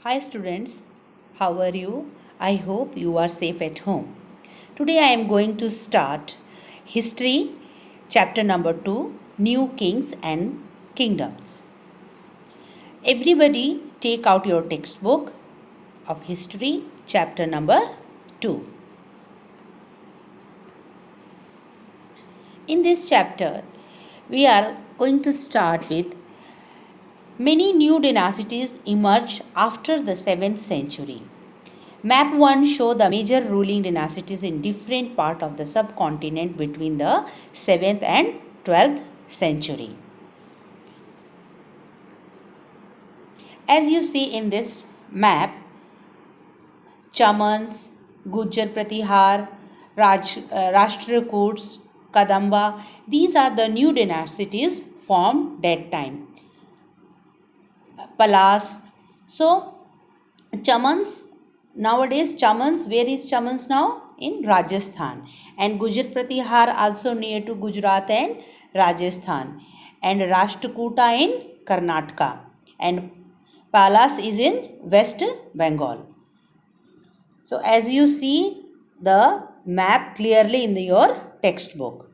Hi students, how are you? I hope you are safe at home. Today I am going to start History, chapter number 2, New Kings and Kingdoms. Everybody take out your textbook of History, chapter number 2. In this chapter, we are going to start with many new dynasties emerged after the 7th century. Map 1 show the major ruling dynasties in different part of the subcontinent between the 7th and 12th century. As you see in this map, Chamans, Gujjar Pratihar, Rashtrakuts, Kadamba, these are the new dynasties formed that time. Palas. So, Chamans, nowadays Chamans, where is Chamans now? In Rajasthan. And Gujar Pratihar also near to Gujarat and Rajasthan. And Rashtrakuta in Karnataka. And Palas is in West Bengal. So as you see the map clearly in your textbook.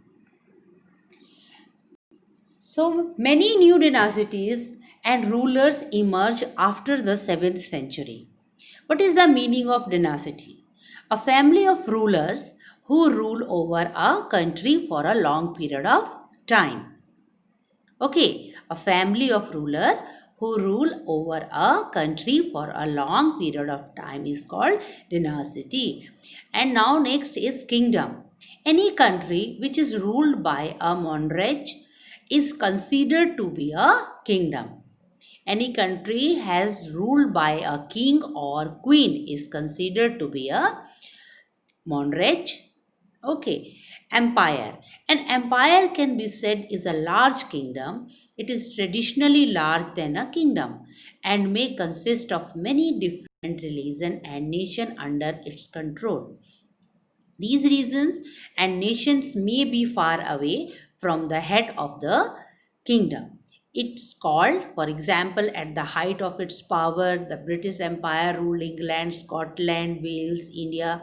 So many new dynasties and rulers emerged after the 7th century. What is the meaning of dynasty? A family of rulers who rule over a country for a long period of time. Okay, a family of ruler who rule over a country for a long period of time is called dynasty. And now next is kingdom. Any country which is ruled by a monarch is considered to be a kingdom. Any country has ruled by a king or queen is considered to be a monarch. Okay. Empire. An empire can be said is a large kingdom. It is traditionally larger than a kingdom and may consist of many different religions and nations under its control. These regions and nations may be far away from the head of the kingdom. It's called, for example, at the height of its power, the British Empire ruled England, Scotland, Wales, India,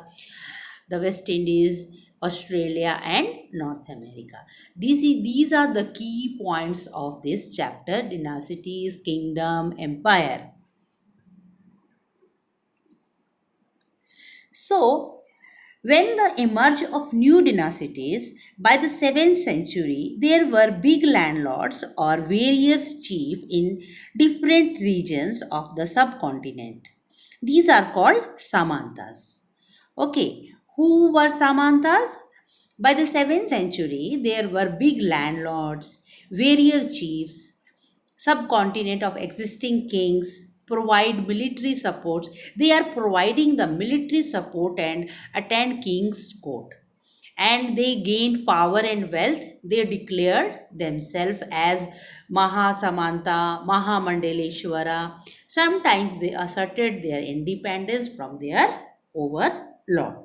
the West Indies, Australia, and North America. These are the key points of this chapter: dynasties, kingdom, empire. So, when the emerge of new dynasties, by the 7th century, there were big landlords or various chiefs in different regions of the subcontinent. These are called Samantas. Okay, who were Samantas? By the 7th century, there were big landlords, various chiefs, subcontinent of existing kings, provide military supports. They are providing the military support and attend king's court. And they gained power and wealth. They declared themselves as Mahasamanta, Mahamandeleshwara. Sometimes they asserted their independence from their overlord.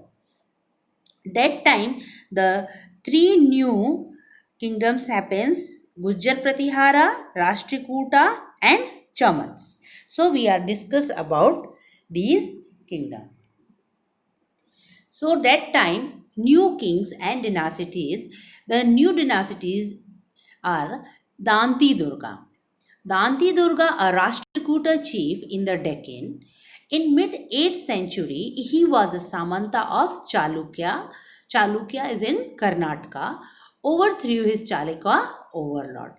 That time, the three new kingdoms happens: Gujjar Pratihara, Rashtrakuta, and Chamans. So we are discuss about these kingdoms. So that time, new kings and dynasties. The new dynasties are Danti Durga. Danti Durga, a Rashtrakuta chief in the Deccan. In mid 8th century, he was a Samanta of Chalukya. Chalukya is in Karnataka. Overthrew his Chalukya overlord.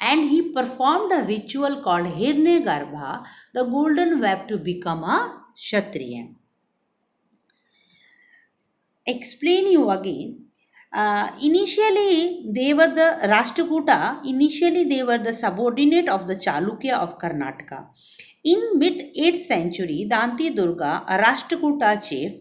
And he performed a ritual called Hirne Garbha, the golden web, to become a Kshatriya. Explain you again. Initially, they were the Rashtrakuta. Initially, they were the subordinate of the Chalukya of Karnataka. In mid 8th century, Danti Durga, a Rashtrakuta chief,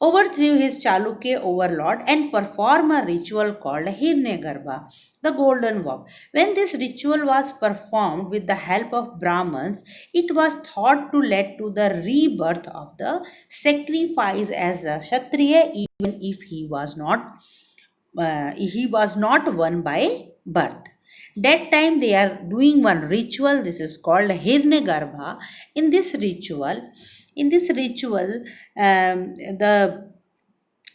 overthrew his Chalukya overlord and performed a ritual called Hirne Garbha, the golden web. When this ritual was performed with the help of Brahmins, it was thought to lead to the rebirth of the sacrifice as a Kshatriya, even if he was not one by birth. That time they are doing one ritual. This is called Hirnagarbha. In this ritual, the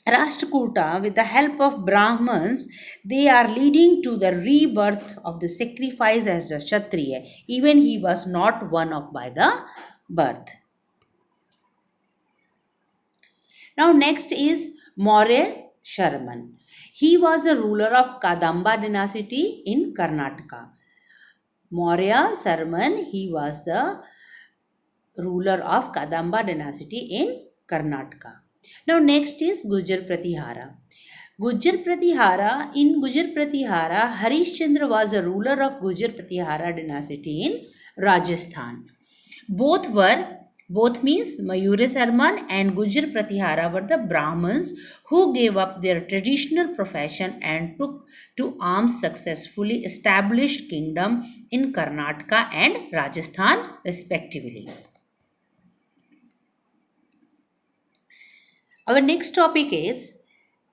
Rashtrakuta, with the help of Brahmins, they are leading to the rebirth of the sacrifice as a Kshatriya. Even he was not one of by the birth. Now, next is Maurya Sharman. He was a ruler of Kadamba dynasty in Karnataka. Maurya Sharman, he was the ruler of Kadamba dynasty in Karnataka. Now, next is Gujar Pratihara. In Gujar Pratihara, Harishchandra was a ruler of Gujar Pratihara dynasty in Rajasthan. Both means Mayure Sarman and Gujar Pratihara were the Brahmins who gave up their traditional profession and took to arms successfully established kingdom in Karnataka and Rajasthan respectively. Our next topic is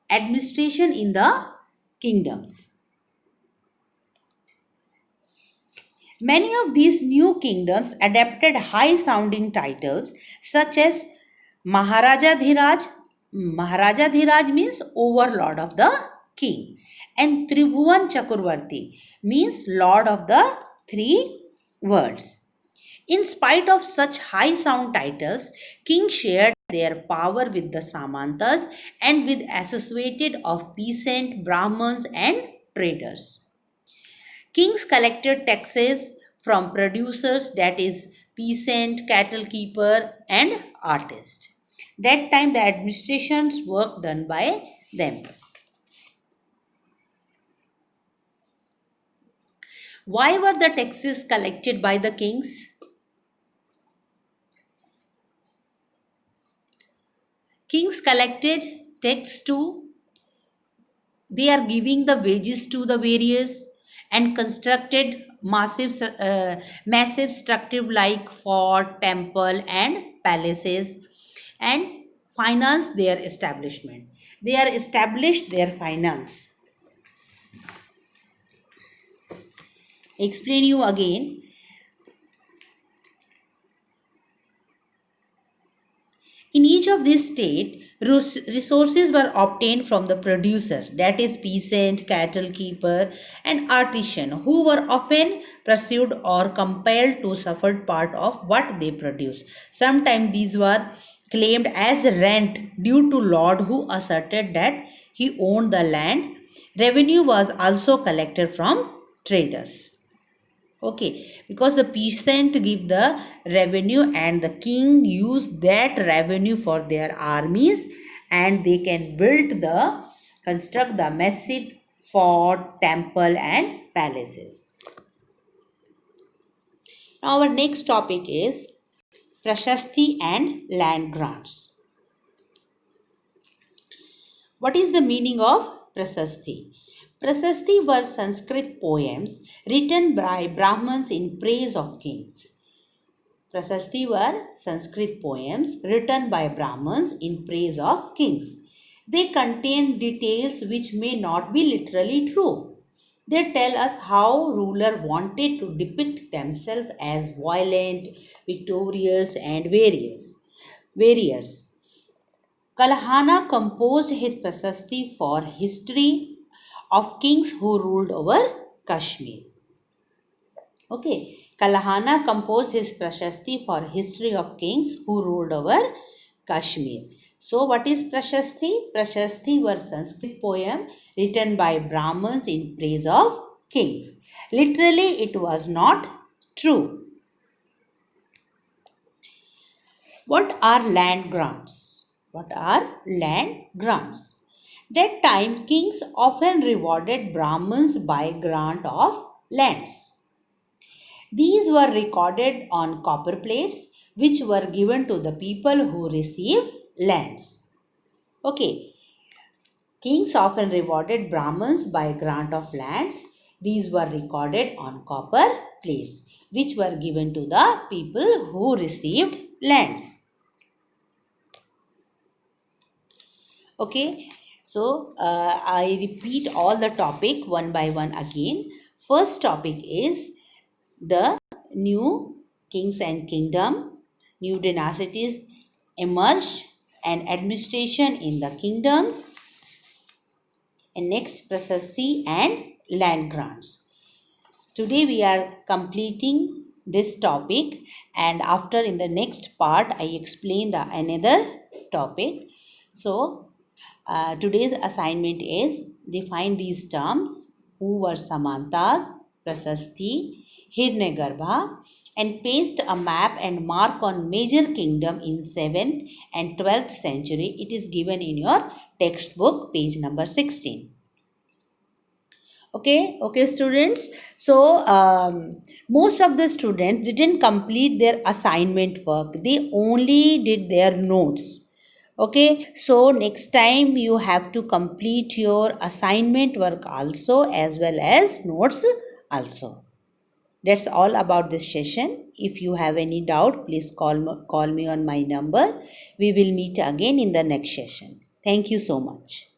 administration in the kingdoms. Many of these new kingdoms adapted high sounding titles such as Maharaja Dhiraj. Maharaja Dhiraj means overlord of the king, and Tribhuvan Chakravarti means lord of the three worlds. In spite of such high sound titles, kings shared their power with the Samantas and with associated of peasant, Brahmins and traders. Kings collected taxes from producers, that is peasant, cattle keeper and artist. That time the administration's work done by them. Why were the taxes collected by the kings? Kings collected tax to, they are giving the wages to the various and constructed massive structure like fort, temple and palaces, and finance their establishment. They are established their finance. Explain you again. In each of these state, resources were obtained from the producer, that is peasant, cattle keeper and artisan, who were often pursued or compelled to suffer part of what they produce. Sometimes these were claimed as rent due to lord who asserted that he owned the land. Revenue was also collected from traders. Okay, because the peasant give the revenue and the king use that revenue for their armies, and they can construct the massive fort, temple and palaces. Now our next topic is Prashasti and land grants. What is the meaning of Prasasti? Prasasti were Sanskrit poems written by Brahmins in praise of kings. Prasasti were Sanskrit poems written by Brahmins in praise of kings. They contain details which may not be literally true. They tell us how ruler wanted to depict themselves as violent, victorious and warriors. Kalhana composed his Prasasti for history of kings who ruled over Kashmir. Okay, Kalhana composed his Prashasti for history of kings who ruled over Kashmir. So, what is Prashasti? Prashasti were Sanskrit poem written by Brahmins in praise of kings. Literally, it was not true. What are land grants? What are land grants? That time, kings often rewarded Brahmins by grant of lands. These were recorded on copper plates which were given to the people who received lands. Okay, kings often rewarded Brahmins by grant of lands. These were recorded on copper plates which were given to the people who received lands. Okay, so I repeat all the topic one by one again. First topic is the new kings and kingdom, new dynasties emerged and administration in the kingdoms, and next prasasti and land grants. Today we are completing this topic, and after in the next part I explain the another topic. So today's assignment is define these terms: who were Samantas, Prasasti, Hiranyagarbha, and paste a map and mark on major kingdom in 7th and 12th century. It is given in your textbook, page number 16. Okay, students. So, most of the students didn't complete their assignment work, they only did their notes. Okay, so next time you have to complete your assignment work also, as well as notes also. That's all about this session. If you have any doubt, please call me on my number. We will meet again in the next session. Thank you so much.